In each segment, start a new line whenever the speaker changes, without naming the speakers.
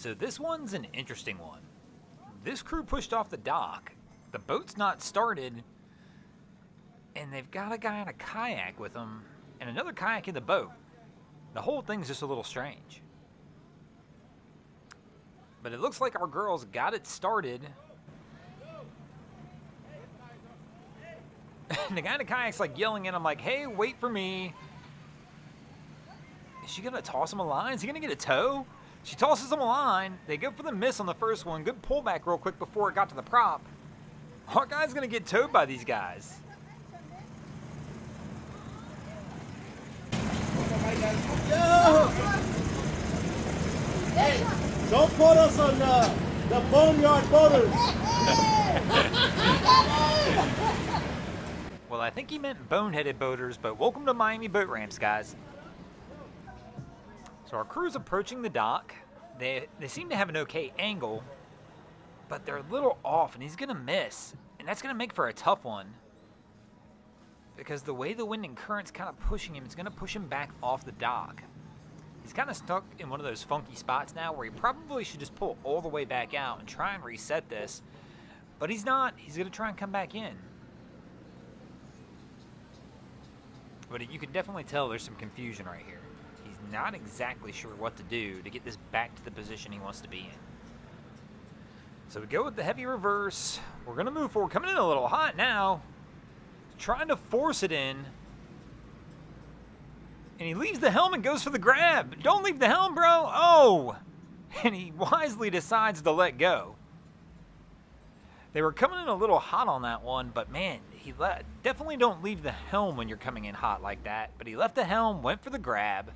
So this one's an interesting one. This crew pushed off the dock. The boat's not started. And they've got a guy on a kayak with them and another kayak in the boat. The whole thing's just a little strange. But it looks like our girls got it started. And the guy in the kayak's like yelling at him like, hey, wait for me. Is she going to toss him a line? Is he going to get a tow? She tosses him a line. They go for the miss on the first one. Good pullback real quick before it got to the prop. Our guy's going to get towed by these guys.
Yo! Hey, don't put us on the boneyard boaters.
Well, I think he meant boneheaded boaters, but welcome to Miami boat ramps, guys. So our crew's approaching the dock. They seem to have an okay angle, but they're a little off, and he's going to miss. And that's going to make for a tough one. Because the way the wind and current's kind of pushing him, it's going to push him back off the dock. He's kind of stuck in one of those funky spots now where he probably should just pull all the way back out and try and reset this. But he's not. He's going to try and come back in. But you can definitely tell there's some confusion right here. He's not exactly sure what to do to get this back to the position he wants to be in. So we go with the heavy reverse. We're going to move forward. Coming in a little hot now. Trying to force it in. And he leaves the helm and goes for the grab. Don't leave the helm, bro. Oh! And he wisely decides to let go. They were coming in a little hot on that one, but man, definitely don't leave the helm when you're coming in hot like that. But he left the helm, went for the grab,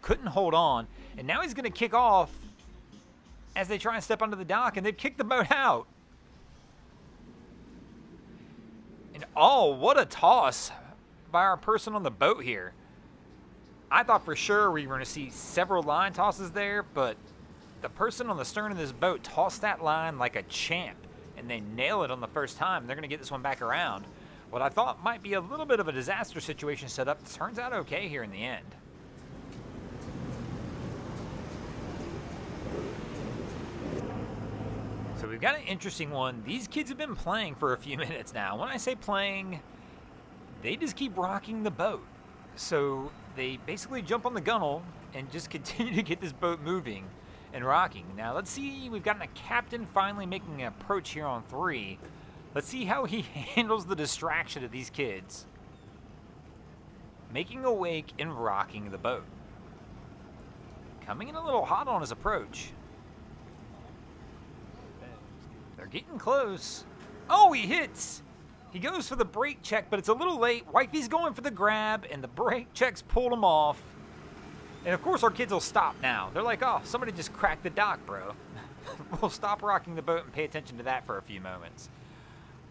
couldn't hold on, and now he's going to kick off as they try and step onto the dock, and they've kicked the boat out. And oh, what a toss by our person on the boat here. I thought for sure we were going to see several line tosses there, but the person on the stern of this boat tossed that line like a champ. And they nail it on the first time. They're going to get this one back around. What I thought might be a little bit of a disaster situation set up turns out okay here in the end. So we've got an interesting one. These kids have been playing for a few minutes now. When I say playing, they just keep rocking the boat. So they basically jump on the gunnel and just continue to get this boat moving and rocking. Now let's see, we've gotten a captain finally making an approach here on 3. Let's see how he handles the distraction of these kids making a wake and rocking the boat. Coming in a little hot on his approach. They're getting close. Oh, he hits! He goes for the brake check, but it's a little late. Wifey's going for the grab, and the brake checks pulled him off. And of course our kids will stop now. They're like, oh, somebody just cracked the dock, bro. We'll stop rocking the boat and pay attention to that for a few moments.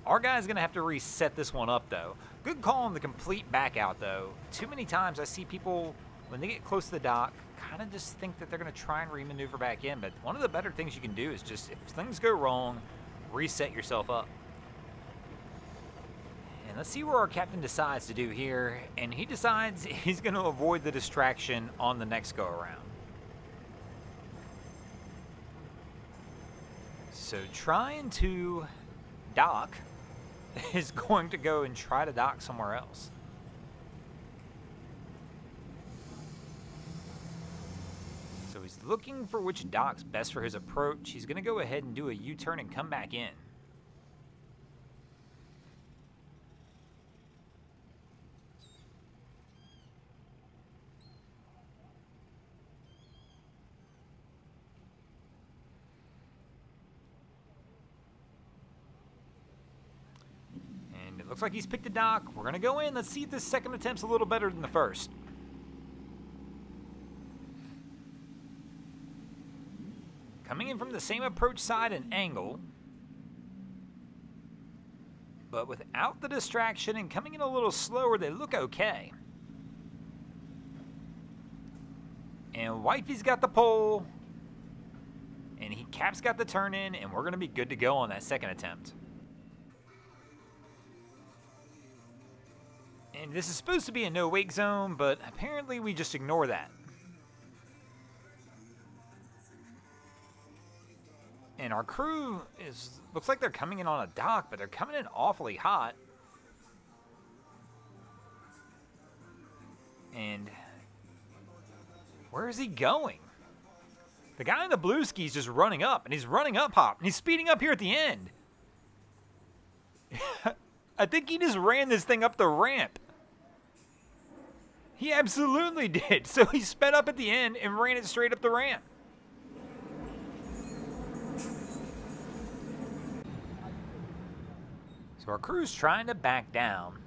Our guy's going to have to reset this one up, though. Good call on the complete back out, though. Too many times I see people, when they get close to the dock, kind of just think that they're going to try and remaneuver back in. But one of the better things you can do is just, if things go wrong, reset yourself up. And let's see what our captain decides to do here. And he decides he's going to avoid the distraction on the next go-around. So trying to dock is going to go and try to dock somewhere else. So he's looking for which dock's best for his approach. He's going to go ahead and do a U-turn and come back in. Looks like he's picked a dock. We're going to go in. Let's see if this second attempt's a little better than the first. Coming in from the same approach side and angle, but without the distraction and coming in a little slower, they look okay. And Wifey's got the pole, and Cap's got the turn in, and we're going to be good to go on that second attempt. And this is supposed to be a no-wake zone, but apparently we just ignore that. And our crew looks like they're coming in on a dock, but they're coming in awfully hot. And where is he going? The guy in the blue ski is just running up, and he's running up hop, and he's speeding up here at the end. I think he just ran this thing up the ramp. He absolutely did. So he sped up at the end and ran it straight up the ramp. So our crew's trying to back down.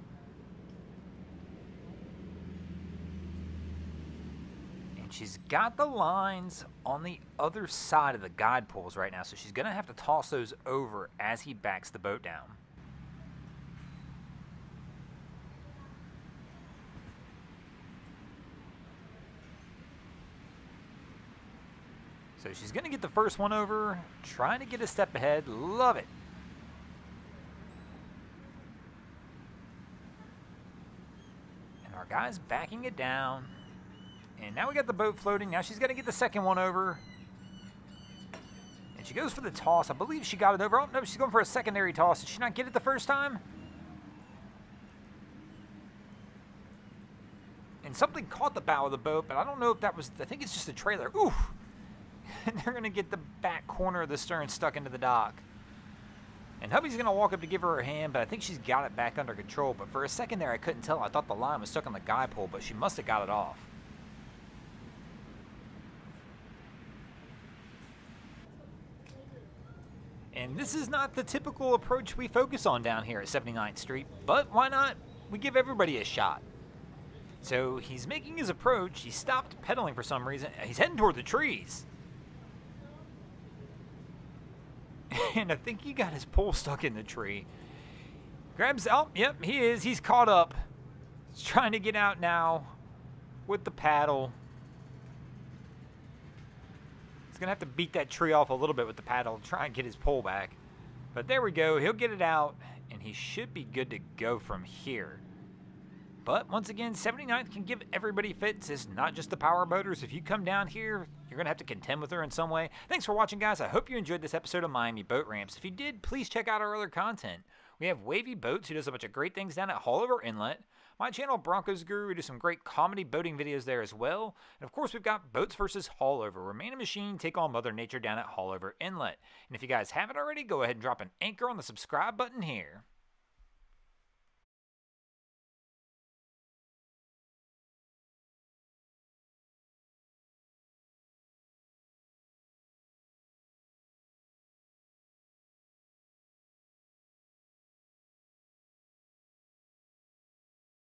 And she's got the lines on the other side of the guide poles right now, so she's going to have to toss those over as he backs the boat down. So she's going to get the first one over, trying to get a step ahead. Love it. And our guy's backing it down. And now we got the boat floating. Now she's going to get the second one over. And she goes for the toss. I believe she got it over. Oh, no, she's going for a secondary toss. Did she not get it the first time? And something caught the bow of the boat, but I don't know if that was... I think it's just a trailer. Oof! And they're going to get the back corner of the stern stuck into the dock. And hubby's going to walk up to give her a hand, but I think she's got it back under control. But for a second there, I couldn't tell. I thought the line was stuck on the guy pole, but she must have got it off. And this is not the typical approach we focus on down here at 79th Street, but why not? We give everybody a shot. So he's making his approach. He stopped pedaling for some reason. He's heading toward the trees. And I think he got his pole stuck in the tree. Grabs, oh, yep, he is. He's caught up. He's trying to get out now with the paddle. He's going to have to beat that tree off a little bit with the paddle, try and get his pole back. But there we go. He'll get it out, and he should be good to go from here. But once again, 79th can give everybody fits. It's not just the power boaters. If you come down here, you're going to have to contend with her in some way. Thanks for watching, guys. I hope you enjoyed this episode of Miami Boat Ramps. If you did, please check out our other content. We have Wavy Boats, who does a bunch of great things down at Haulover Inlet. My channel, Broncos Guru, we do some great comedy boating videos there as well. And of course, we've got Boats versus Haulover, where man and machine take on Mother Nature down at Haulover Inlet. And if you guys haven't already, go ahead and drop an anchor on the subscribe button here.